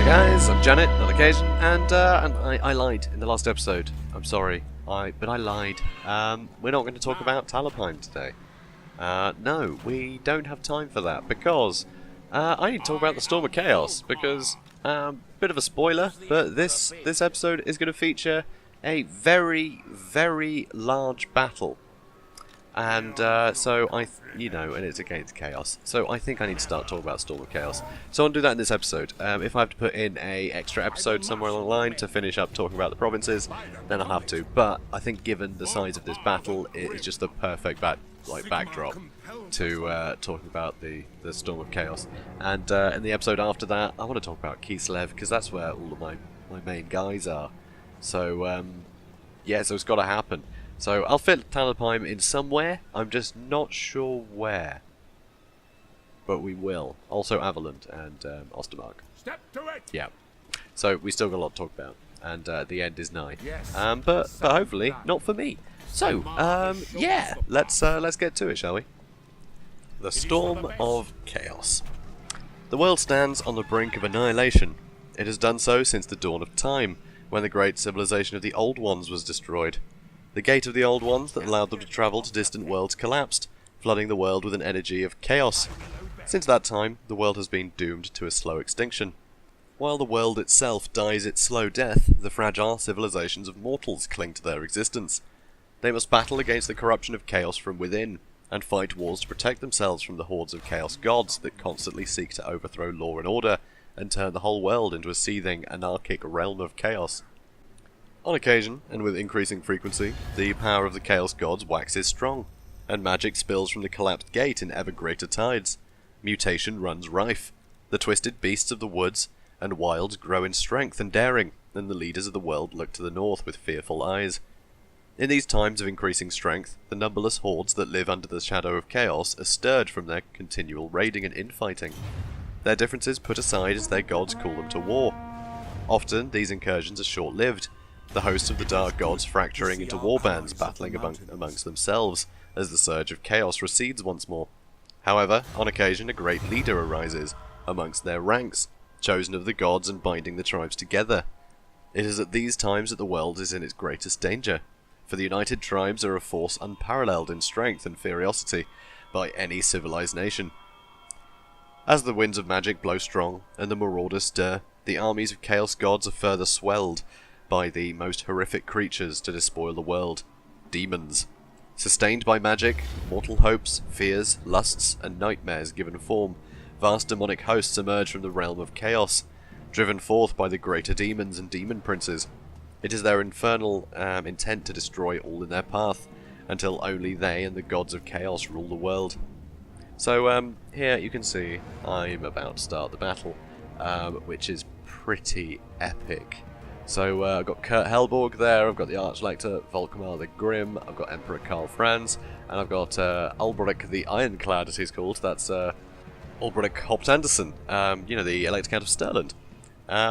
Hey guys, I'm Janet on occasion, and I lied in the last episode. I'm sorry, but I lied. We're not going to talk about Talapine today. No, we don't have time for that because I need to talk about the Storm of Chaos. Because bit of a spoiler, but this episode is going to feature a very, very large battle. And so and it's against Chaos. So I think I need to start talking about Storm of Chaos. So I'll do that in this episode. If I have to put in a extra episode somewhere along the line to finish up talking about the provinces, then I'll have to. But I think given the size of this battle, it is just the perfect backdrop to talking about the Storm of Chaos. And in the episode after that, I want to talk about Kislev because that's where all of my main guys are. So yeah, so it's got to happen. So I'll fit Talapine in somewhere, I'm just not sure where. But we will. Also Avaland and Ostermark. Step to it. Yeah. So we still got a lot to talk about. And the end is nigh. Yes. But hopefully not for me. So, yeah, let's get to it, shall we? The Storm of Chaos. The world stands on the brink of annihilation. It has done so since the dawn of time, when the great civilization of the Old Ones was destroyed. The gate of the Old Ones that allowed them to travel to distant worlds collapsed, flooding the world with an energy of chaos. Since that time, the world has been doomed to a slow extinction. While the world itself dies its slow death, the fragile civilizations of mortals cling to their existence. They must battle against the corruption of chaos from within, and fight wars to protect themselves from the hordes of chaos gods that constantly seek to overthrow law and order, and turn the whole world into a seething, anarchic realm of chaos. On occasion, and with increasing frequency, the power of the Chaos Gods waxes strong, and magic spills from the collapsed gate in ever greater tides. Mutation runs rife. The twisted beasts of the woods and wilds grow in strength and daring, and the leaders of the world look to the north with fearful eyes. In these times of increasing strength, the numberless hordes that live under the shadow of chaos are stirred from their continual raiding and infighting. Their differences put aside as their gods call them to war. Often, these incursions are short-lived, the hosts of the Dark Gods fracturing into warbands battling amongst themselves as the surge of chaos recedes once more. However, on occasion a great leader arises amongst their ranks, chosen of the gods and binding the tribes together. It is at these times that the world is in its greatest danger, for the united tribes are a force unparalleled in strength and ferocity by any civilized nation. As the winds of magic blow strong and the marauders stir, the armies of chaos gods are further swelled by the most horrific creatures to despoil the world, demons. Sustained by magic, mortal hopes, fears, lusts, and nightmares given form, vast demonic hosts emerge from the realm of chaos, driven forth by the greater demons and demon princes. It is their infernal intent to destroy all in their path, until only they and the gods of chaos rule the world. So here you can see I'm about to start the battle, which is pretty epic. So I've got Kurt Helborg there, I've got the Archlector Volkmar the Grim, I've got Emperor Karl Franz, and I've got Ulbrich the Ironclad, as he's called. That's Ulbrich Haupt Anderson, the Elector Count of Stirland.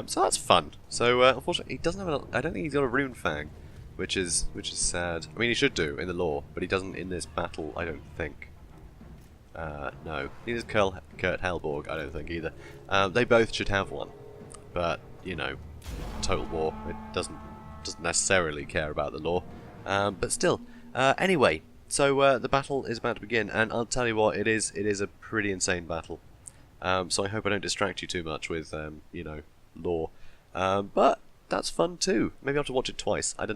So that's fun. So unfortunately, he doesn't have I don't think he's got a rune fang, which is sad. I mean, he should do in the lore, but he doesn't in this battle, I don't think. No, neither does Kurt Helborg, I don't think either. They both should have one, but Total War, it doesn't necessarily care about the lore, but still. Anyway, so the battle is about to begin, and I'll tell you what, it is a pretty insane battle. So I hope I don't distract you too much with lore, but that's fun too. Maybe I'll have to watch it twice. I don't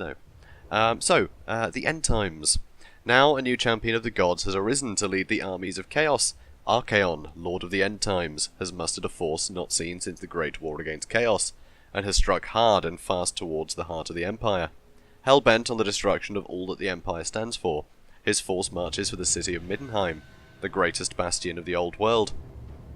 know. So the end times. Now a new champion of the gods has arisen to lead the armies of chaos. Archaon, Lord of the End Times, has mustered a force not seen since the Great War against Chaos, and has struck hard and fast towards the heart of the Empire. Hell-bent on the destruction of all that the Empire stands for, his force marches for the city of Middenheim, the greatest bastion of the Old World.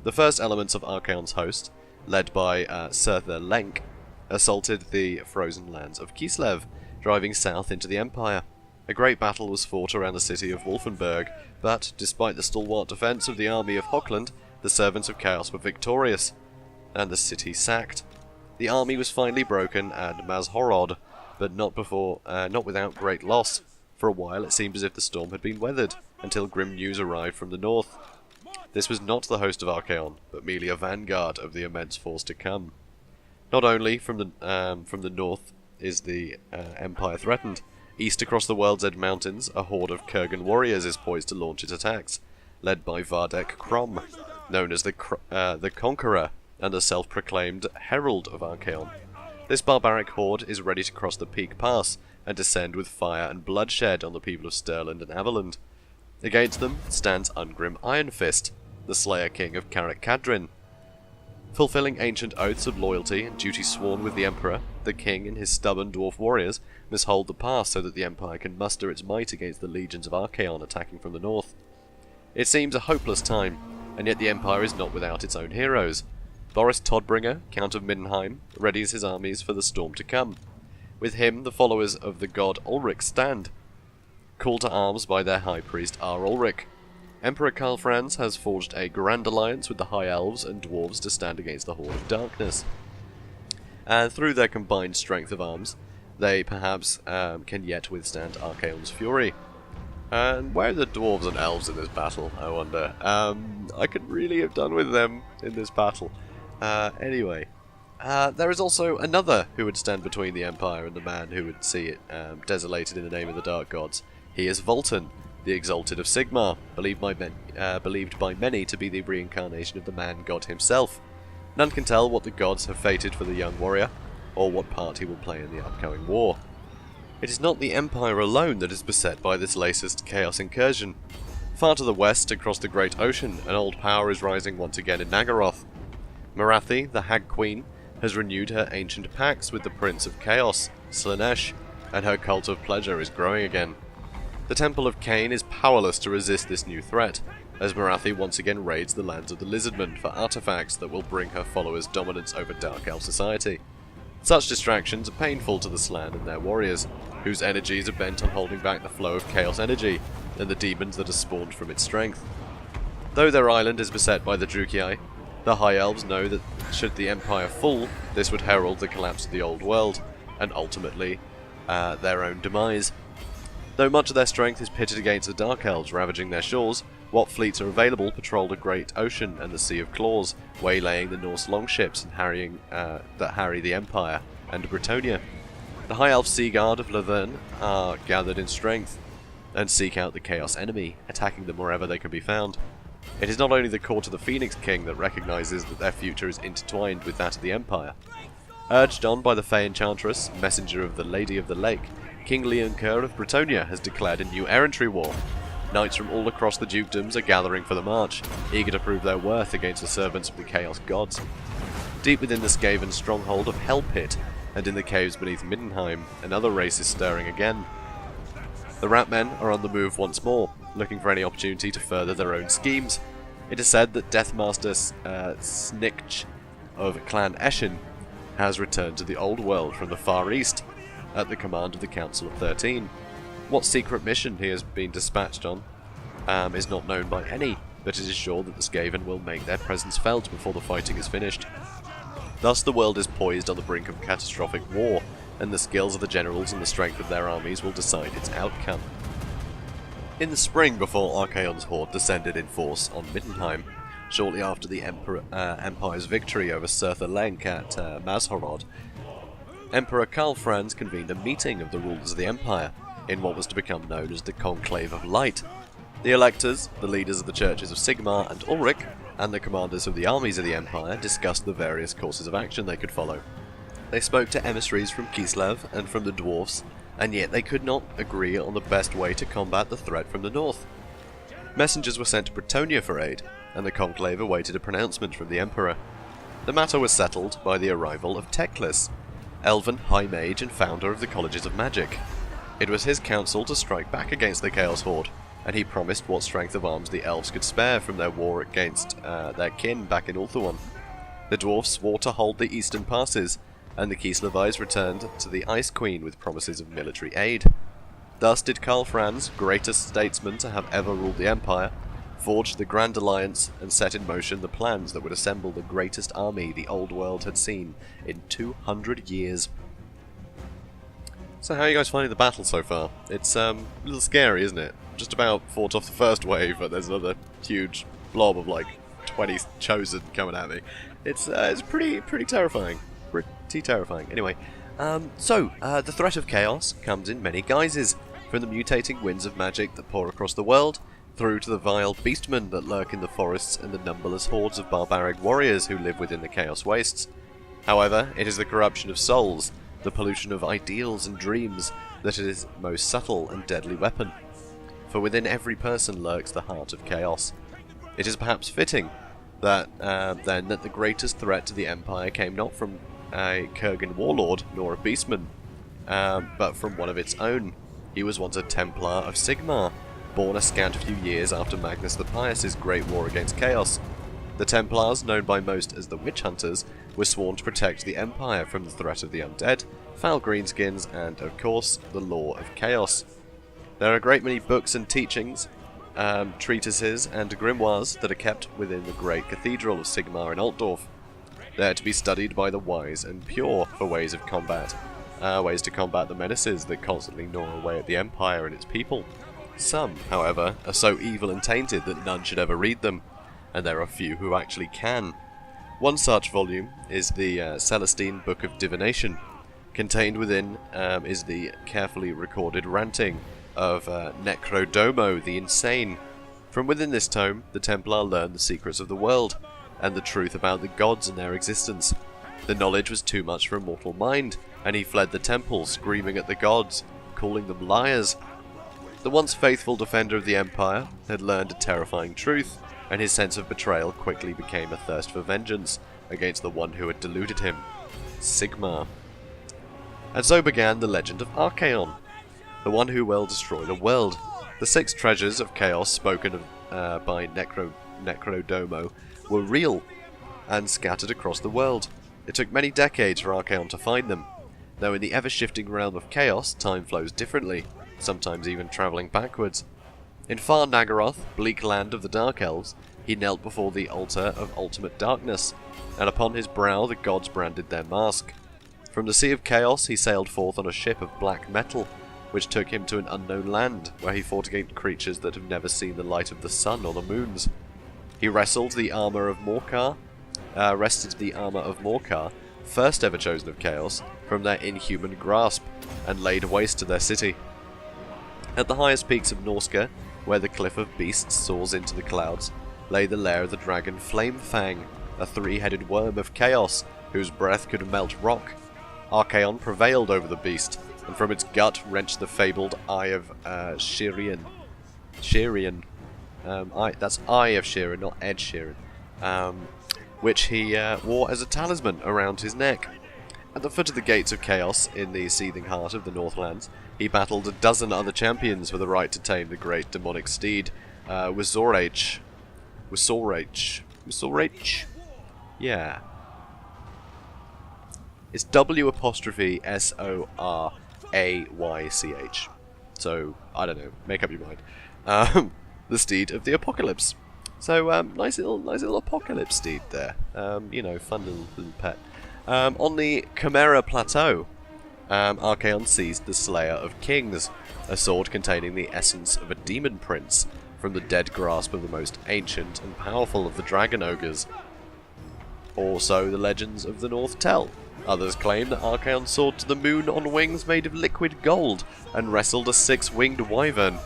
The first elements of Archaon's host, led by Surther Lenk, assaulted the frozen lands of Kislev, driving south into the Empire. A great battle was fought around the city of Wolfenburg, but, despite the stalwart defence of the army of Hochland, the servants of Chaos were victorious, and the city sacked. The army was finally broken and Mazhorod, but not without great loss. For a while it seemed as if the storm had been weathered, until grim news arrived from the north. This was not the host of Archaon, but merely a vanguard of the immense force to come. Not only from the north is the Empire threatened, east across the World's Edge Mountains, a horde of Kurgan warriors is poised to launch its attacks, led by Vardek Krom, known as the Conqueror and the self-proclaimed Herald of Archaon. This barbaric horde is ready to cross the Peak Pass and descend with fire and bloodshed on the people of Stirland and Averland. Against them stands Ungrim Ironfist, the Slayer King of Karak Kadrin. Fulfilling ancient oaths of loyalty and duty sworn with the Emperor, the King and his stubborn dwarf warriors must hold the pass so that the Empire can muster its might against the legions of Archaon attacking from the north. It seems a hopeless time, and yet the Empire is not without its own heroes. Boris Todbringer, Count of Middenheim, readies his armies for the storm to come. With him, the followers of the god Ulrich stand, called to arms by their high priest R. Ulrich. Emperor Karl Franz has forged a grand alliance with the High Elves and Dwarves to stand against the Horde of Darkness. And through their combined strength of arms, they perhaps can yet withstand Archaon's fury. And where are the Dwarves and Elves in this battle, I wonder? I could really have done with them in this battle. Anyway, there is also another who would stand between the Empire and the man who would see it desolated in the name of the Dark Gods. He is Voltan, the Exalted of Sigmar, believed by many to be the reincarnation of the man-god himself. None can tell what the gods have fated for the young warrior, or what part he will play in the upcoming war. It is not the Empire alone that is beset by this latest chaos incursion. Far to the west, across the Great Ocean, an old power is rising once again in Nagaroth. Marathi, the Hag Queen, has renewed her ancient pacts with the Prince of Chaos, Slaanesh, and her cult of pleasure is growing again. The Temple of Cain is powerless to resist this new threat, as Marathi once again raids the lands of the Lizardmen for artifacts that will bring her followers dominance over Dark Elf society. Such distractions are painful to the Slann and their warriors, whose energies are bent on holding back the flow of chaos energy and the demons that are spawned from its strength. Though their island is beset by the Drukhai, the High Elves know that should the Empire fall, this would herald the collapse of the Old World, and ultimately their own demise. Though much of their strength is pitted against the Dark Elves ravaging their shores, what fleets are available patrol the Great Ocean and the Sea of Claws, waylaying the Norse longships and that harry the Empire and Bretonnia. The High Elf Sea Guard of Laverne are gathered in strength and seek out the Chaos enemy, attacking them wherever they can be found. It is not only the court of the Phoenix King that recognises that their future is intertwined with that of the Empire. Urged on by the Fey Enchantress, messenger of the Lady of the Lake, King Leoncoeur of Bretonnia has declared a new errantry war. Knights from all across the dukedoms are gathering for the march, eager to prove their worth against the servants of the Chaos Gods. Deep within the Skaven stronghold of Hell Pit, and in the caves beneath Middenheim, another race is stirring again. The Rat Men are on the move once more, looking for any opportunity to further their own schemes. It is said that Deathmaster Snikch of Clan Eshin has returned to the Old World from the Far East, at the command of the Council of 13. What secret mission he has been dispatched on is not known by any, but it is sure that the Skaven will make their presence felt before the fighting is finished. Thus the world is poised on the brink of catastrophic war, and the skills of the generals and the strength of their armies will decide its outcome. In the spring before Archaon's horde descended in force on Middenheim, shortly after the Empire's victory over Surtha Lenk at Mazhorod, Emperor Karl Franz convened a meeting of the rulers of the Empire, in what was to become known as the Conclave of Light. The electors, the leaders of the churches of Sigmar and Ulrich, and the commanders of the armies of the Empire discussed the various courses of action they could follow. They spoke to emissaries from Kislev and from the Dwarfs, and yet they could not agree on the best way to combat the threat from the north. Messengers were sent to Bretonnia for aid, and the Conclave awaited a pronouncement from the Emperor. The matter was settled by the arrival of Teclis, Elven High Mage and founder of the Colleges of Magic. It was his counsel to strike back against the Chaos Horde, and he promised what strength of arms the Elves could spare from their war against their kin back in Ulthuan. The Dwarfs swore to hold the eastern passes, and the Kislevites returned to the Ice Queen with promises of military aid. Thus did Karl Franz, greatest statesman to have ever ruled the Empire, forge the Grand Alliance and set in motion the plans that would assemble the greatest army the Old World had seen in 200 years. So how are you guys finding the battle so far? It's a little scary, isn't it? Just about fought off the first wave, but there's another huge blob of like 20 chosen coming at me. It's pretty terrifying. pretty terrifying. Anyway, the threat of chaos comes in many guises, from the mutating winds of magic that pour across the world, through to the vile beastmen that lurk in the forests and the numberless hordes of barbaric warriors who live within the chaos wastes. However, it is the corruption of souls, the pollution of ideals and dreams, that is its most subtle and deadly weapon. For within every person lurks the heart of chaos. It is perhaps fitting that then that the greatest threat to the Empire came not from a Kurgan warlord nor a beastman, but from one of its own. He was once a Templar of Sigmar, born a scant few years after Magnus the Pious's great war against chaos. The Templars, known by most as the Witch Hunters, were sworn to protect the Empire from the threat of the undead, foul greenskins, and, of course, the law of chaos. There are a great many books and teachings, treatises and grimoires that are kept within the great cathedral of Sigmar in Altdorf. They are to be studied by the wise and pure for ways to combat the menaces that constantly gnaw away at the Empire and its people. Some, however, are so evil and tainted that none should ever read them, and there are few who actually can. One such volume is the Celestine Book of Divination. Contained within is the carefully recorded ranting of Necrodomo the Insane. From within this tome, the Templar learned the secrets of the world, and the truth about the gods and their existence. The knowledge was too much for a mortal mind, and he fled the temple, screaming at the gods, calling them liars. The once faithful defender of the Empire had learned a terrifying truth, and his sense of betrayal quickly became a thirst for vengeance against the one who had deluded him, Sigmar. And so began the legend of Archaon, the one who will destroy the world. The 6 treasures of chaos spoken of by Necrodomo were real, and scattered across the world. It took many decades for Archaon to find them, though in the ever-shifting realm of chaos, time flows differently, sometimes even travelling backwards. In far Nagaroth, bleak land of the Dark Elves, he knelt before the altar of ultimate darkness, and upon his brow the gods branded their mask. From the Sea of Chaos he sailed forth on a ship of black metal, which took him to an unknown land, where he fought against creatures that have never seen the light of the sun or the moons. He wrested the armour of Morkar, first ever chosen of Chaos, from their inhuman grasp, and laid waste to their city. At the highest peaks of Norska, where the Cliff of Beasts soars into the clouds, lay the lair of the dragon Flamefang, a 3-headed worm of chaos, whose breath could melt rock. Archaon prevailed over the beast, and from its gut wrenched the fabled Eye of Shirian. That's Eye of Sheeran, not Ed Sheeran. Which he wore as a talisman around his neck. At the foot of the gates of chaos, in the seething heart of the Northlands, he battled a dozen other champions for the right to tame the great demonic steed, Wisorach. Yeah. It's W''S O''R''A''Y''C'. So, I don't know, make up your mind. The steed of the apocalypse. So, nice little apocalypse steed there. You know, fun little pet. On the Chimera Plateau, Archaon seized the Slayer of Kings, a sword containing the essence of a demon prince, from the dead grasp of the most ancient and powerful of the dragon ogres. Or so the legends of the North tell. Others claim that Archaon soared to the moon on wings made of liquid gold, and wrestled a 6-winged wyvern.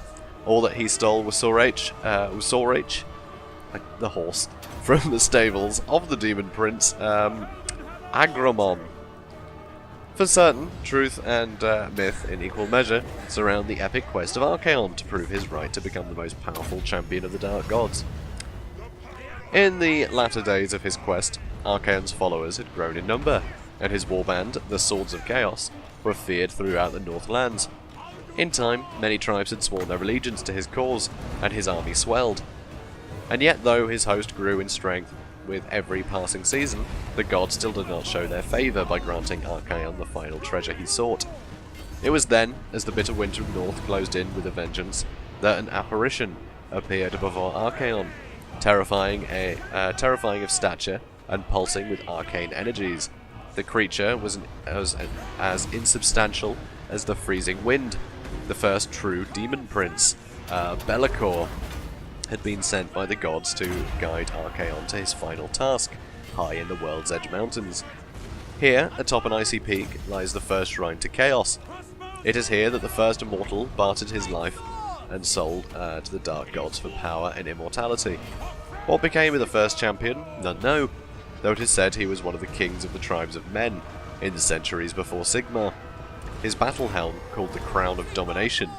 Or that he stole Wisorach, like the horse, from the stables of the demon prince, Agramon. For certain, truth and myth in equal measure surround the epic quest of Archaon to prove his right to become the most powerful champion of the Dark Gods. In the latter days of his quest, Archaon's followers had grown in number, and his warband, the Swords of Chaos, were feared throughout the Northlands. In time, many tribes had sworn their allegiance to his cause, and his army swelled. And yet, though his host grew in strength with every passing season, the gods still did not show their favour by granting Archaon the final treasure he sought. It was then, as the bitter winter north closed in with a vengeance, that an apparition appeared before Archaon, terrifying of stature and pulsing with arcane energies. The creature was as insubstantial as the freezing wind. The first true demon prince, Be'lakor, had been sent by the gods to guide Archaon to his final task, high in the World's Edge Mountains. Here, atop an icy peak, lies the first shrine to Chaos. It is here that the first immortal bartered his life and soul to the dark gods for power and immortality. What became of the first champion? None know, though it is said he was one of the kings of the tribes of men in the centuries before Sigmar. His battle helm, called the Crown of Domination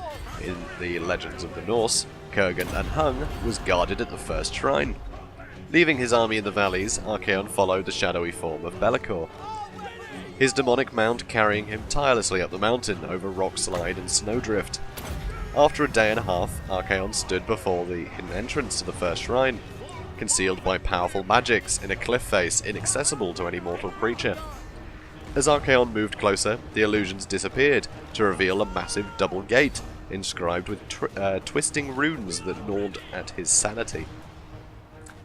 in the legends of the Norse, Kurgan and Hung, was guarded at the first shrine. Leaving his army in the valleys, Archaon followed the shadowy form of Be'lakor, his demonic mount carrying him tirelessly up the mountain over rock slide and snowdrift. After a day and a half, Archaon stood before the hidden entrance to the first shrine, concealed by powerful magics in a cliff face inaccessible to any mortal creature. As Archaon moved closer, the illusions disappeared to reveal a massive double gate inscribed with twisting runes that gnawed at his sanity.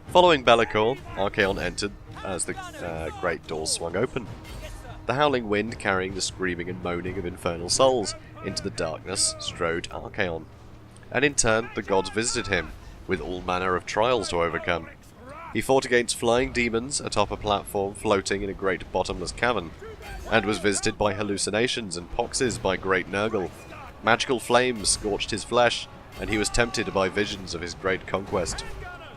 Following Be'lakor, Archaon entered as the great doors swung open, the howling wind carrying the screaming and moaning of infernal souls into the darkness strode Archaon, and in turn the gods visited him with all manner of trials to overcome. He fought against flying demons atop a platform floating in a great bottomless cavern, and was visited by hallucinations and poxes by great Nurgle. Magical flames scorched his flesh, and he was tempted by visions of his great conquest.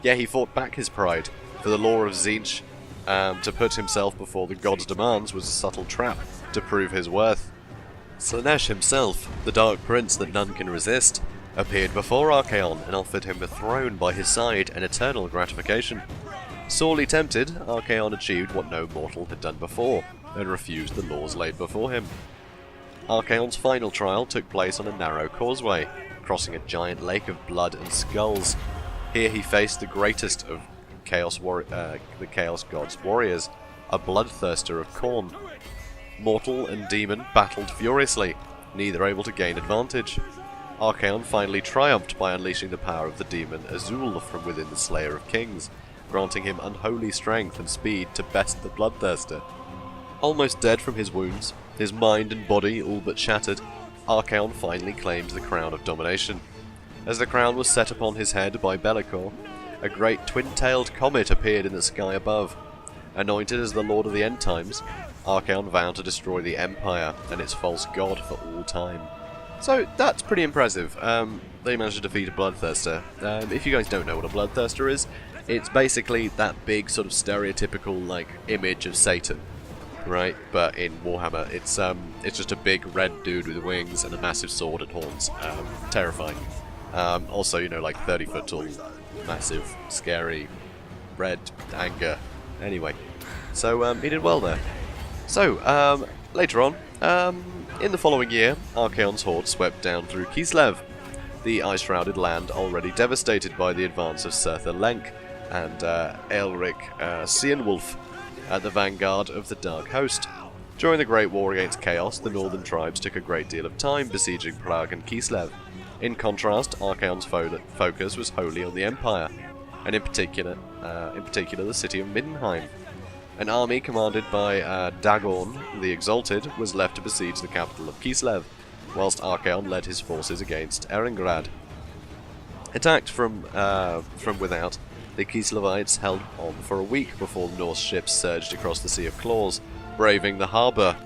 Yet he fought back his pride, for the law of Tzeentch, to put himself before the gods' demands was a subtle trap to prove his worth. Slaanesh himself, the dark prince that none can resist, appeared before Archaon and offered him a throne by his side and eternal gratification. Sorely tempted, Archaon achieved what no mortal had done before, and refused the laws laid before him. Archaon's final trial took place on a narrow causeway, crossing a giant lake of blood and skulls. Here he faced the greatest of the Chaos God's warriors, a bloodthirster of Khorne. Mortal and demon battled furiously, neither able to gain advantage. Archaon finally triumphed by unleashing the power of the demon Azul from within the Slayer of Kings, granting him unholy strength and speed to best the bloodthirster. Almost dead from his wounds, his mind and body all but shattered, Archaon finally claimed the Crown of Domination. As the crown was set upon his head by Be'lakor, a great twin-tailed comet appeared in the sky above. Anointed as the Lord of the End Times, Archaon vowed to destroy the Empire and its false god for all time. So that's pretty impressive. They managed to defeat a bloodthirster. If you guys don't know what a bloodthirster is, it's basically that big sort of stereotypical like image of Satan, right? But in Warhammer, it's just a big red dude with wings and a massive sword and horns. Terrifying. Also, you know, like 30-foot tall, massive, scary, red anger. Anyway, so he did well there. So later on, in the following year, Archaon's horde swept down through Kislev, the ice-shrouded land already devastated by the advance of Surtha Lenk and Aelric Cianwulf at the vanguard of the Dark Host. During the Great War against Chaos, the northern tribes took a great deal of time besieging Prague and Kislev. In contrast, Archaon's focus was wholly on the Empire, and in particular the city of Middenheim. An army commanded by Dagon the Exalted was left to besiege the capital of Kislev, whilst Archaon led his forces against Eringrad. Attacked from without, the Kislevites held on for a week before Norse ships surged across the Sea of Claws, braving the harbour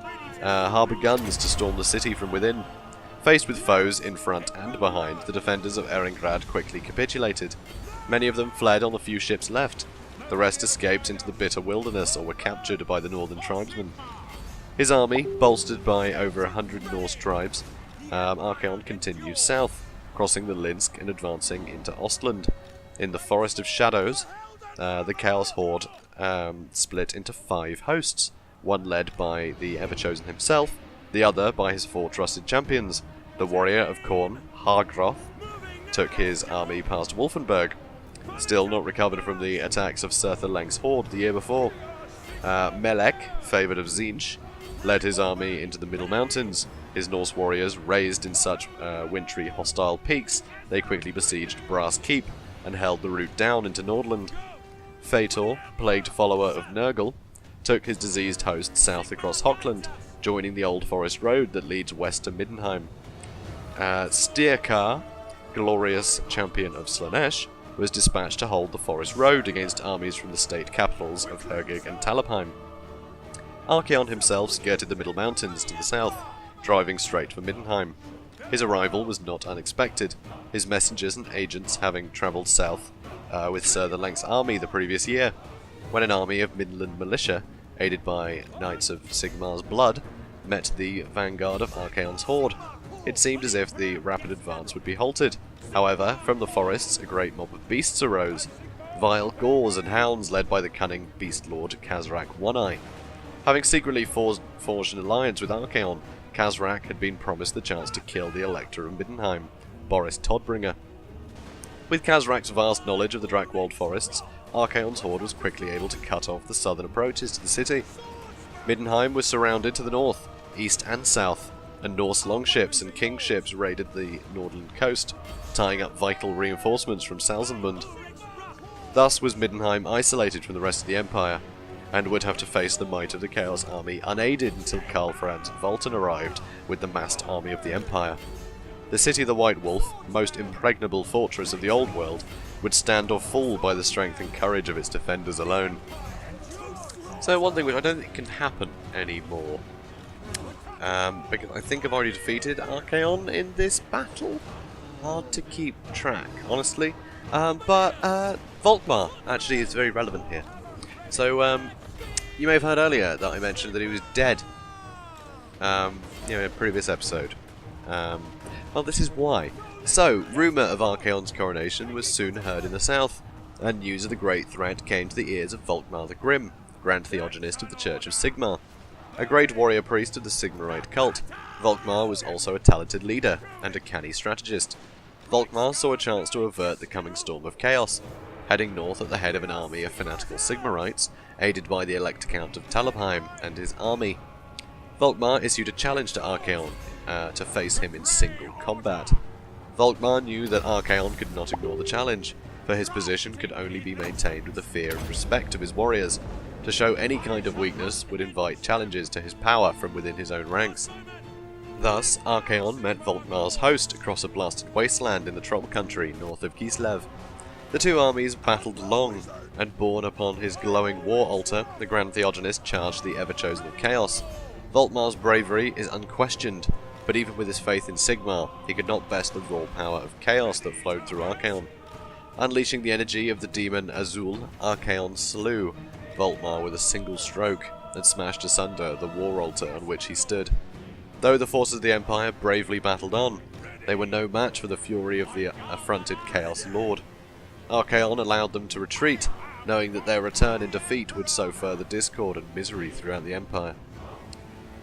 guns to storm the city from within. Faced with foes in front and behind, the defenders of Eringrad quickly capitulated. Many of them fled on the few ships left. The rest escaped into the bitter wilderness or were captured by the northern tribesmen. His army, bolstered by over 100 Norse tribes, Archaon continued south, crossing the Linsk and advancing into Ostland. In the Forest of Shadows, the Chaos Horde split into 5 hosts, one led by the Ever-Chosen himself, the other by his 4 trusted champions. The warrior of Khorne, Hargroth, took his army past Wolfenburg, still not recovered from the attacks of Surtha Lenk's horde the year before. Melek, favoured of Tzeentch, led his army into the Middle Mountains. His Norse warriors, raised in such wintry hostile peaks, they quickly besieged Brass Keep and held the route down into Nordland. Fator, plagued follower of Nurgle, took his diseased host south across Hochland, joining the old forest road that leads west to Middenheim. Styrkar, glorious champion of Slaanesh, was dispatched to hold the forest road against armies from the state capitals of Hergig and Talabheim. Archaon himself skirted the Middle Mountains to the south, driving straight for Middenheim. His arrival was not unexpected, his messengers and agents having travelled south with Sir the Length's army the previous year, when an army of Midland militia, aided by Knights of Sigmar's blood, met the vanguard of Archaon's horde. It seemed as if the rapid advance would be halted. However, from the forests a great mob of beasts arose, vile Gors and hounds led by the cunning beast lord Khazrak One-Eye. Having secretly forged an alliance with Archaon, Khazrak had been promised the chance to kill the Elector of Middenheim, Boris Todbringer. With Khazrak's vast knowledge of the Drakwold forests, Archaon's horde was quickly able to cut off the southern approaches to the city. Middenheim was surrounded to the north, east and south, and Norse longships and king ships raided the Nordland coast, tying up vital reinforcements from Salzenmund. Thus was Middenheim isolated from the rest of the Empire, and would have to face the might of the Chaos Army unaided until Karl Franz Volten arrived with the massed army of the Empire. The city of the White Wolf, most impregnable fortress of the Old World, would stand or fall by the strength and courage of its defenders alone. So one thing which I don't think can happen anymore, because I think I've already defeated Archaon in this battle. Hard to keep track, honestly. But Volkmar actually is very relevant here. So, you may have heard earlier that I mentioned that he was dead, in a previous episode. Well, this is why. So, rumour of Archaon's coronation was soon heard in the south, and news of the great threat came to the ears of Volkmar the Grim, Grand Theogonist of the Church of Sigmar. A great warrior priest of the Sigmarite cult, Volkmar was also a talented leader and a canny strategist. Volkmar saw a chance to avert the coming storm of chaos, heading north at the head of an army of fanatical Sigmarites, aided by the Elector Count of Talabheim and his army. Volkmar issued a challenge to Archaon to face him in single combat. Volkmar knew that Archaon could not ignore the challenge, for his position could only be maintained with the fear and respect of his warriors. To show any kind of weakness would invite challenges to his power from within his own ranks. Thus, Archaon met Volkmar's host across a blasted wasteland in the Troll country north of Kislev. The two armies battled long, and borne upon his glowing war altar, the Grand Theogonist charged the ever-chosen of Chaos. Volkmar's bravery is unquestioned, but even with his faith in Sigmar, he could not best the raw power of Chaos that flowed through Archaon. Unleashing the energy of the demon Azul, Archaon slew Volkmar with a single stroke, and smashed asunder the war altar on which he stood. Though the forces of the Empire bravely battled on, they were no match for the fury of the affronted Chaos Lord. Archaon allowed them to retreat, knowing that their return in defeat would sow further discord and misery throughout the Empire.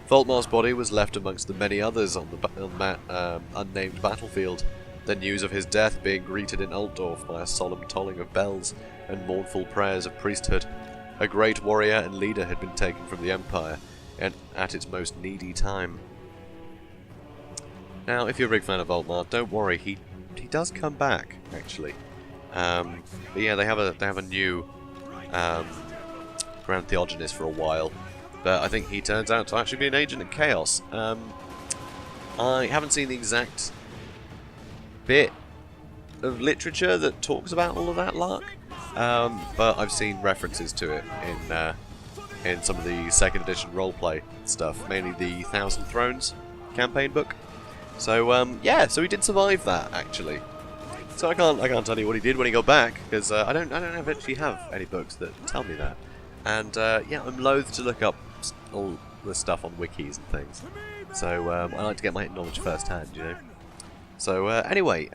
Volkmar's body was left amongst the many others on the unnamed battlefield, the news of his death being greeted in Altdorf by a solemn tolling of bells and mournful prayers of priesthood. A great warrior and leader had been taken from the Empire, and at its most needy time. Now, if you're a big fan of Volkmar, don't worry, he does come back, actually. But yeah, they have a new Grand Theogonist for a while, but I think he turns out to actually be an agent of Chaos. I haven't seen the exact bit of literature that talks about all of that lark, but I've seen references to it in some of the 2nd edition roleplay stuff, mainly the Thousand Thrones campaign book. So yeah, so he did survive that actually. So I can't tell you what he did when he got back, because I don't actually have any books that tell me that. And yeah, I'm loath to look up all the stuff on wikis and things. So I like to get my knowledge firsthand, you know. So anyway,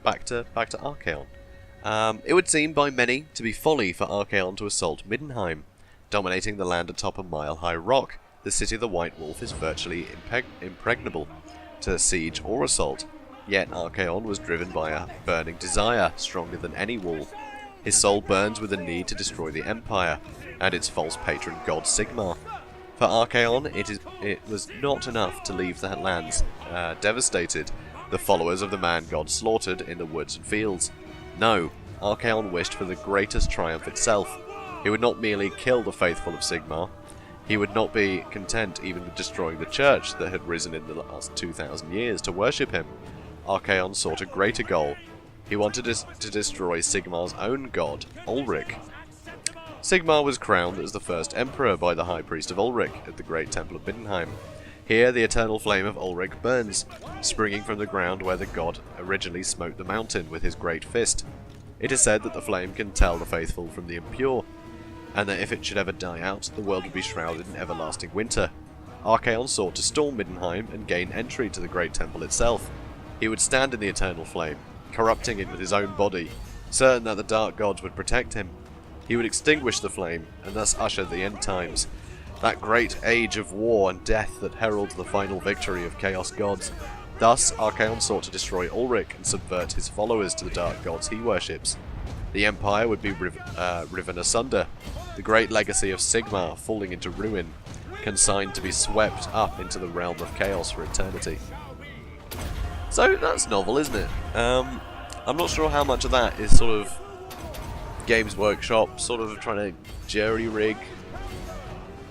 back to Archaon. It would seem by many to be folly for Archaon to assault Middenheim. Dominating the land atop a mile-high rock, the city of the White Wolf is virtually impregnable to siege or assault. Yet Archaon was driven by a burning desire stronger than any wall. His soul burns with a need to destroy the Empire and its false patron god Sigmar. For Archaon, it was not enough to leave the lands devastated, the followers of the man-god slaughtered in the woods and fields. No, Archaon wished for the greatest triumph itself. He would not merely kill the faithful of Sigmar. He would not be content even with destroying the church that had risen in the last 2,000 years to worship him. Archaon sought a greater goal. He wanted to destroy Sigmar's own god, Ulrich. Sigmar was crowned as the first emperor by the High Priest of Ulrich at the Great Temple of Middenheim. Here the eternal flame of Ulrich burns, springing from the ground where the god originally smote the mountain with his great fist. It is said that the flame can tell the faithful from the impure, and that if it should ever die out, the world would be shrouded in everlasting winter. Archaon sought to storm Middenheim and gain entry to the Great Temple itself. He would stand in the eternal flame, corrupting it with his own body, certain that the dark gods would protect him. He would extinguish the flame, and thus usher the end times, that great age of war and death that heralds the final victory of Chaos gods. Thus, Archaon sought to destroy Ulrich and subvert his followers to the dark gods he worships. The Empire would be riven asunder, the great legacy of Sigmar falling into ruin, consigned to be swept up into the realm of chaos for eternity. So, that's novel, isn't it? I'm not sure how much of that is sort of Games Workshop sort of trying to jury-rig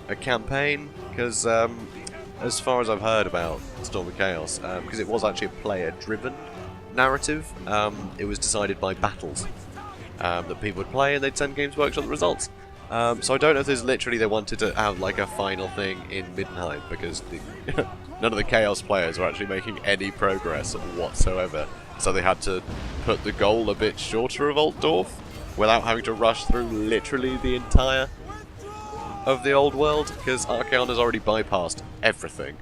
a campaign, because as far as I've heard about Storm of Chaos, because it was actually a player-driven narrative, it was decided by battles that people would play, and they'd send Games Workshop the results. So I don't know if there's literally they wanted to have like a final thing in Middenheim, because none of the Chaos players were actually making any progress whatsoever, so they had to put the goal a bit shorter of Altdorf without having to rush through literally the entire of the old world, because Archaon has already bypassed everything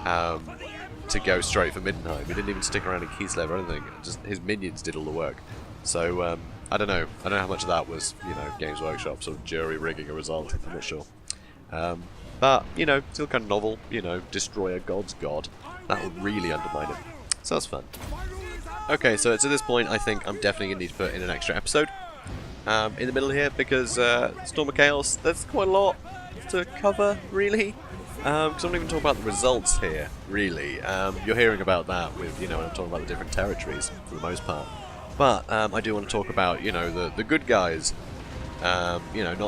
to go straight for Middenheim. He didn't even stick around in Kislev or anything, just his minions did all the work. So I don't know how much of that was, Games Workshop sort of jury-rigging a result, I'm not sure. But, still kind of novel, destroy a god's god. That would really undermine it. So that's fun. Okay, so to this point I think I'm definitely going to need to put in an extra episode in the middle here, because Storm of Chaos, there's quite a lot to cover, really. Because I'm not even talking about the results here, really. You're hearing about that with, when I'm talking about the different territories, for the most part. But I do want to talk about, the good guys, not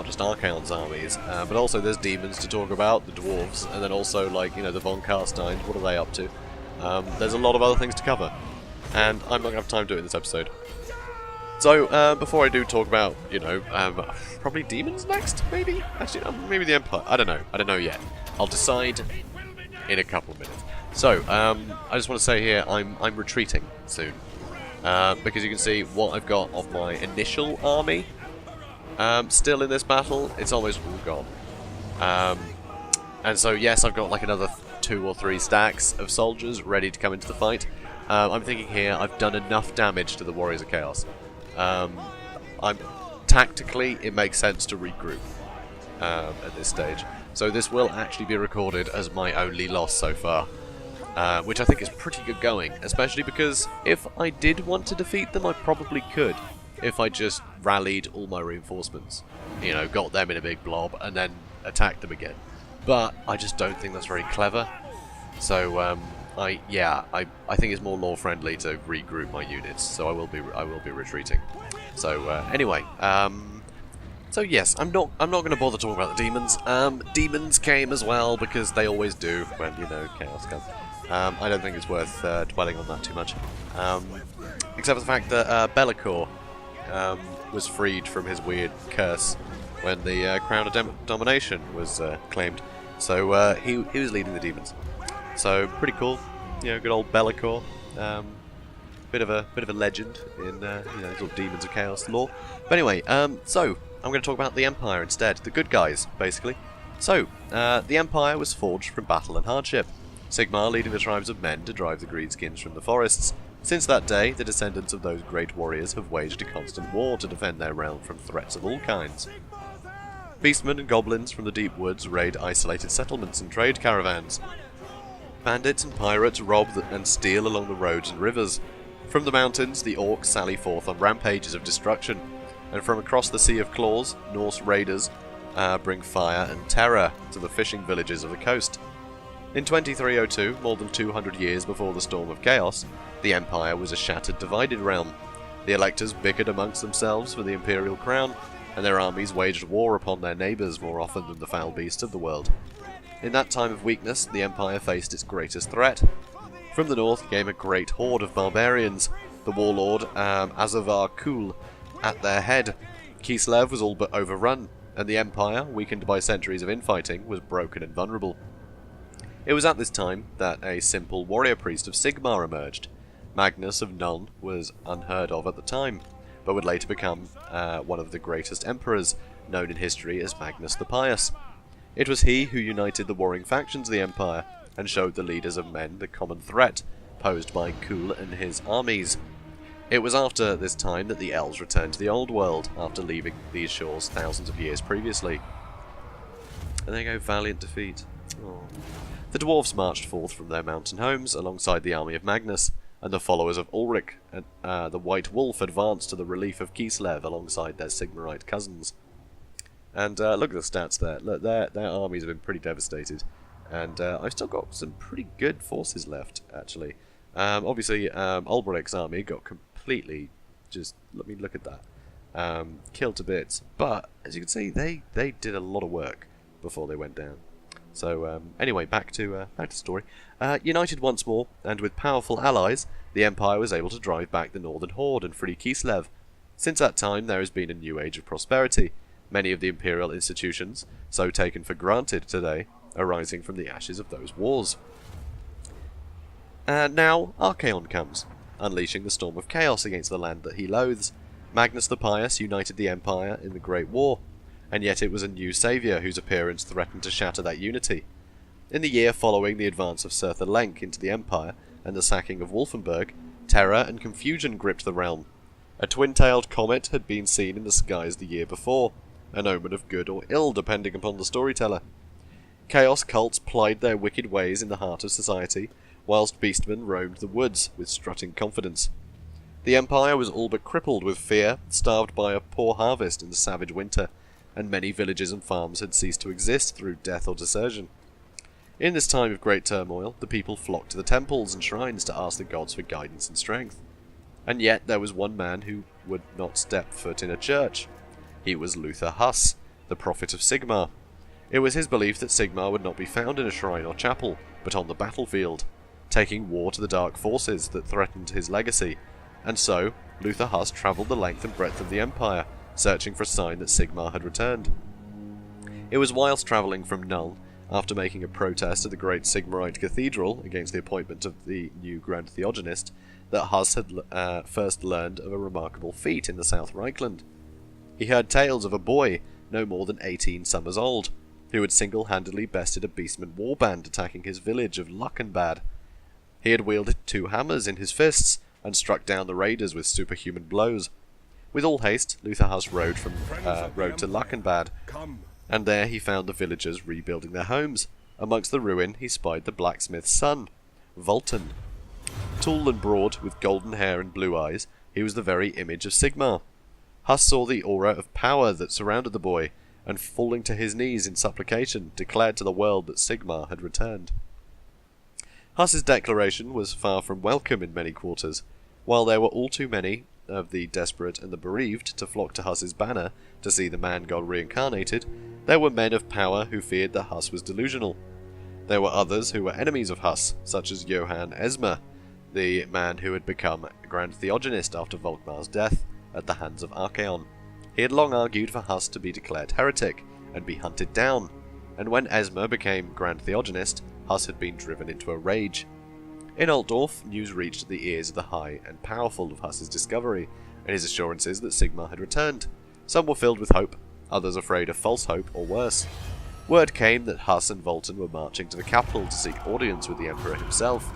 just Archaon's armies, but also there's demons to talk about, the dwarves, and then also, the Von Carsteins, what are they up to? There's a lot of other things to cover, and I'm not going to have time to do it in this episode. So, before I do talk about, probably demons next, maybe? Actually, maybe the Empire. I don't know yet. I'll decide in a couple of minutes. So, I just want to say here, I'm retreating soon. Because you can see what I've got of my initial army still in this battle. It's almost all gone. And so, yes, I've got like another 2 or 3 stacks of soldiers ready to come into the fight. I'm thinking here I've done enough damage to the Warriors of Chaos. Tactically, it makes sense to regroup at this stage. So this will actually be recorded as my only loss so far, which I think is pretty good going, especially because if I did want to defeat them, I probably could, if I just rallied all my reinforcements, got them in a big blob and then attacked them again. But I just don't think that's very clever. So I think it's more lore friendly to regroup my units, so I will be retreating. So anyway, so yes, I'm not going to bother talking about the demons. Demons came as well because they always do when chaos comes. I don't think it's worth dwelling on that too much, except for the fact that Be'lakor was freed from his weird curse when the Crown of Domination was claimed. So he was leading the demons. So pretty cool, good old Be'lakor. Bit of a legend in sort of Demons of Chaos lore. But anyway, so I'm going to talk about the Empire instead, the good guys basically. So the Empire was forged from battle and hardship. Sigmar leading the tribes of men to drive the greenskins from the forests. Since that day, the descendants of those great warriors have waged a constant war to defend their realm from threats of all kinds. Beastmen and goblins from the deep woods raid isolated settlements and trade caravans. Bandits and pirates rob and steal along the roads and rivers. From the mountains, the orcs sally forth on rampages of destruction, and from across the Sea of Claws, Norse raiders bring fire and terror to the fishing villages of the coast. In 2302, more than 200 years before the Storm of Chaos, the Empire was a shattered, divided realm. The electors bickered amongst themselves for the imperial crown, and their armies waged war upon their neighbours more often than the foul beasts of the world. In that time of weakness, the Empire faced its greatest threat. From the north came a great horde of barbarians, the warlord Azavar Kul at their head. Kislev was all but overrun. and the Empire, weakened by centuries of infighting, was broken and vulnerable. It was at this time that a simple warrior priest of Sigmar emerged. Magnus of Nuln was unheard of at the time, but would later become one of the greatest emperors, known in history as Magnus the Pious. It was he who united the warring factions of the Empire, and showed the leaders of men the common threat posed by Kul and his armies. It was after this time that the elves returned to the old world, after leaving these shores thousands of years previously. And there you go, valiant defeat. Aww. The dwarves marched forth from their mountain homes alongside the army of Magnus, and the followers of Ulrich and the White Wolf advanced to the relief of Kislev alongside their Sigmarite cousins. And look at the stats there. Look, their armies have been pretty devastated. And I've still got some pretty good forces left, actually. Obviously, Ulbrich's army got completely just... Let me look at that. Killed to bits. But, as you can see, they did a lot of work before they went down. So, anyway, back to story. United once more, and with powerful allies, the Empire was able to drive back the Northern Horde and free Kislev. Since that time, there has been a new age of prosperity. Many of the imperial institutions, so taken for granted today, arising from the ashes of those wars. Now, Archaon comes, unleashing the storm of chaos against the land that he loathes. Magnus the Pious united the Empire in the Great War, and yet it was a new saviour whose appearance threatened to shatter that unity. In the year following the advance of Surtha Lenk into the Empire and the sacking of Wolfenburg, terror and confusion gripped the realm. A twin-tailed comet had been seen in the skies the year before, an omen of good or ill depending upon the storyteller. Chaos cults plied their wicked ways in the heart of society, whilst beastmen roamed the woods with strutting confidence. The Empire was all but crippled with fear, starved by a poor harvest in the savage winter, and many villages and farms had ceased to exist through death or desertion. In this time of great turmoil, the people flocked to the temples and shrines to ask the gods for guidance and strength. And yet there was one man who would not step foot in a church. He was Luther Huss, the prophet of Sigmar. It was his belief that Sigmar would not be found in a shrine or chapel, but on the battlefield, taking war to the dark forces that threatened his legacy. And so, Luther Huss travelled the length and breadth of the Empire, searching for a sign that Sigmar had returned. It was whilst travelling from Nuln, after making a protest at the great Sigmarite cathedral against the appointment of the new Grand Theogonist, that Huss had first learned of a remarkable feat in the South Reichland. He heard tales of a boy, no more than 18 summers old, who had single-handedly bested a beastman warband attacking his village of Luckenbad. He had wielded 2 hammers in his fists, and struck down the raiders with superhuman blows. With all haste, Luther Huss rode to Luckenbad, and there he found the villagers rebuilding their homes. Amongst the ruin he spied the blacksmith's son, Voltan. Tall and broad, with golden hair and blue eyes, he was the very image of Sigmar. Huss saw the aura of power that surrounded the boy, and falling to his knees in supplication, declared to the world that Sigmar had returned. Huss's declaration was far from welcome in many quarters. While there were all too many of the desperate and the bereaved to flock to Huss's banner to see the man-god reincarnated, there were men of power who feared that Huss was delusional. There were others who were enemies of Huss, such as Johann Esmer, the man who had become Grand Theogonist after Volkmar's death at the hands of Archaon. He had long argued for Huss to be declared heretic and be hunted down, and when Esmer became Grand Theogonist, Huss had been driven into a rage. In Altdorf, news reached the ears of the high and powerful of Huss's discovery, and his assurances that Sigmar had returned. Some were filled with hope, others afraid of false hope or worse. Word came that Huss and Voltan were marching to the capital to seek audience with the Emperor himself.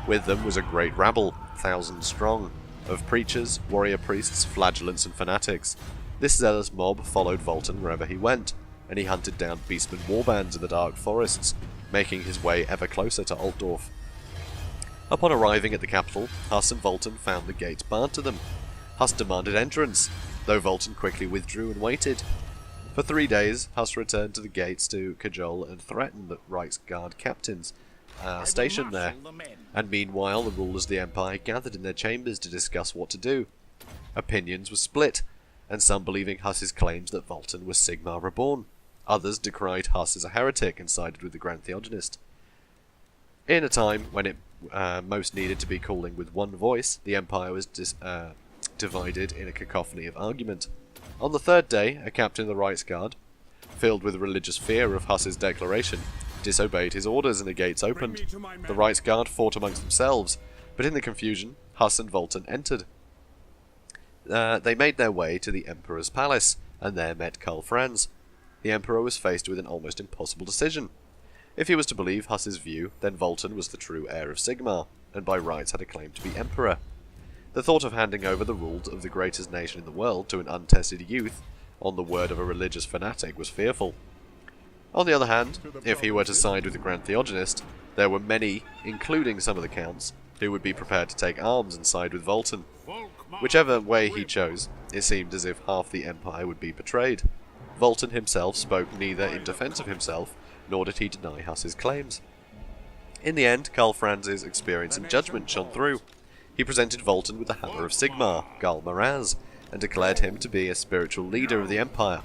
With them was a great rabble, 1,000 strong, of preachers, warrior priests, flagellants and fanatics. This zealous mob followed Voltan wherever he went, and he hunted down beastmen warbands in the dark forests, making his way ever closer to Altdorf. Upon arriving at the capital, Huss and Voltan found the gates barred to them. Huss demanded entrance, though Voltan quickly withdrew and waited. For 3 days, Huss returned to the gates to cajole and threaten the Reichsguard captains stationed there, and meanwhile the rulers of the Empire gathered in their chambers to discuss what to do. Opinions were split, and some believing Huss's claims that Voltan was Sigmar reborn. Others decried Huss as a heretic and sided with the Grand Theogonist. In a time when it most needed to be calling with one voice, the Empire was divided in a cacophony of argument. On the 3rd day, a captain of the Reichsguard, filled with religious fear of Huss's declaration, disobeyed his orders and the gates opened. The Right Guard fought amongst themselves, but in the confusion, Huss and Vultan entered. They made their way to the Emperor's palace, and there met Karl Franz. The Emperor was faced with an almost impossible decision. If he was to believe Huss's view, then Vultan was the true heir of Sigmar, and by rights had a claim to be Emperor. The thought of handing over the rule of the greatest nation in the world to an untested youth, on the word of a religious fanatic, was fearful. On the other hand, if he were to side with the Grand Theogenist, there were many, including some of the counts, who would be prepared to take arms and side with Vultan. Whichever way he chose, it seemed as if half the Empire would be betrayed. Vultan himself spoke neither in defence of himself, nor did he deny Huss's claims. In the end, Karl Franz's experience and judgment shone through. He presented Vultan with the hammer of Sigmar, Gal Maraz, and declared him to be a spiritual leader of the Empire.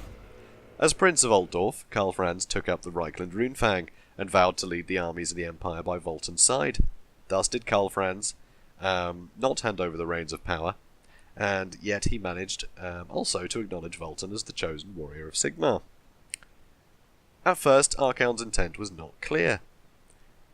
As Prince of Altdorf, Karl Franz took up the Reichland Runefang, and vowed to lead the armies of the Empire by Vultan's side. Thus did Karl Franz not hand over the reins of power, and yet he managed also to acknowledge Vultan as the chosen warrior of Sigmar. At first, Archaon's intent was not clear.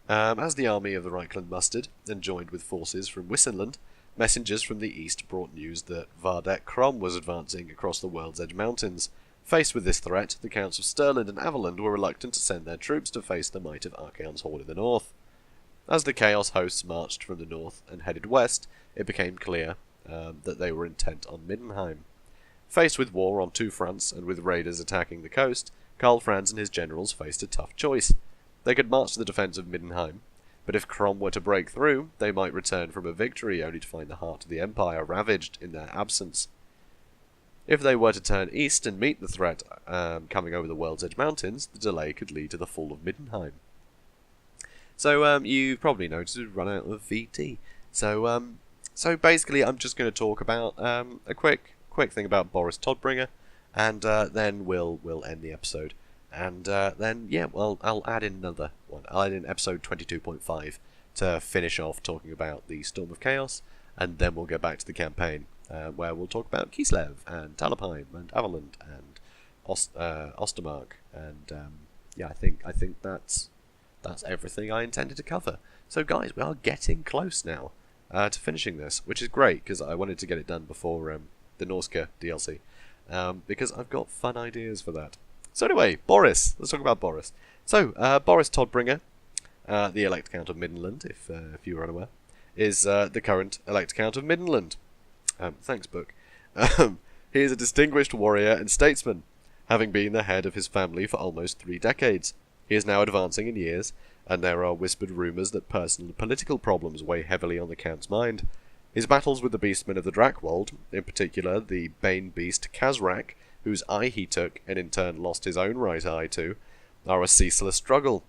As the army of the Reichland mustered, and joined with forces from Wissenland, messengers from the east brought news that Vardek Krom was advancing across the World's Edge Mountains. Faced with this threat, the Counts of Stirland and Averland were reluctant to send their troops to face the might of Archaon's horde in the north. As the Chaos hosts marched from the north and headed west, it became clear that they were intent on Middenheim. Faced with war on two fronts and with raiders attacking the coast, Karl Franz and his generals faced a tough choice. They could march to the defence of Middenheim, but if Krom were to break through, they might return from a victory only to find the heart of the Empire ravaged in their absence. If they were to turn east and meet the threat coming over the World's Edge Mountains, the delay could lead to the fall of Middenheim. So you've probably noticed we've run out of VT. So basically I'm just going to talk about a quick thing about Boris Todbringer, and then we'll end the episode. And then, yeah, well, I'll add in another one. I'll add in episode 22.5 to finish off talking about the Storm of Chaos, and then we'll get back to the campaign, where we'll talk about Kislev, and Talabheim, and Averland, and Ostermark, and yeah, I think that's everything I intended to cover. So guys, we are getting close now to finishing this, which is great, because I wanted to get it done before the Norska DLC, because I've got fun ideas for that. So anyway, Boris. Let's talk about Boris. So, Boris Todbringer, the Elect Count of Middenland, if you were unaware, is the current Elect Count of Middenland. Thanks, book. He is a distinguished warrior and statesman, having been the head of his family for almost 3 decades. He is now advancing in years, and there are whispered rumours that personal and political problems weigh heavily on the Count's mind. His battles with the beastmen of the Drakwold, in particular the Bane beast Kazrak, whose eye he took, and in turn lost his own right eye to, are a ceaseless struggle.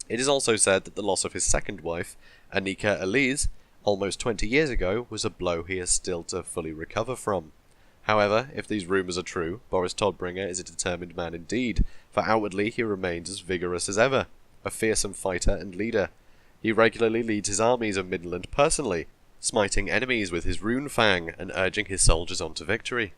It is also said that the loss of his second wife, Annika Elise, almost 20 years ago, was a blow he has still to fully recover from. However, if these rumours are true, Boris Todbringer is a determined man indeed, for outwardly he remains as vigorous as ever, a fearsome fighter and leader. He regularly leads his armies of Midland personally, smiting enemies with his rune fang and urging his soldiers on to victory.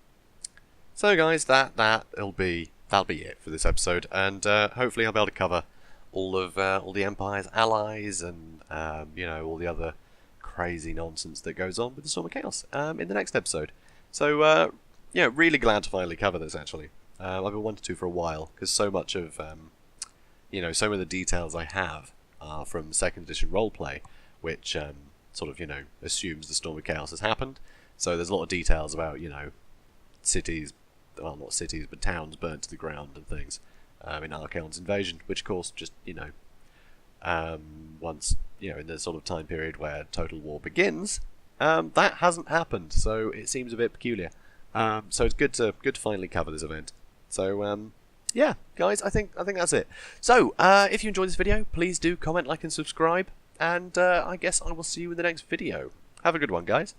So guys, that'll be it for this episode, and hopefully I'll be able to cover all the Empire's allies and all the other crazy nonsense that goes on with the Storm of Chaos in the next episode. So yeah, really glad to finally cover this. Actually, I've been wanting to for a while, because so much of some of the details I have are from 2nd edition roleplay, which sort of assumes the Storm of Chaos has happened. So there's a lot of details about cities. Well, not cities, but towns burnt to the ground and things in Archaon's invasion, which of course just, once, in the sort of time period where total war begins, that hasn't happened, so it seems a bit peculiar. So it's good to finally cover this event. So, yeah, guys, I think that's it. So, if you enjoyed this video, please do comment, like, and subscribe, and I guess I will see you in the next video. Have a good one, guys.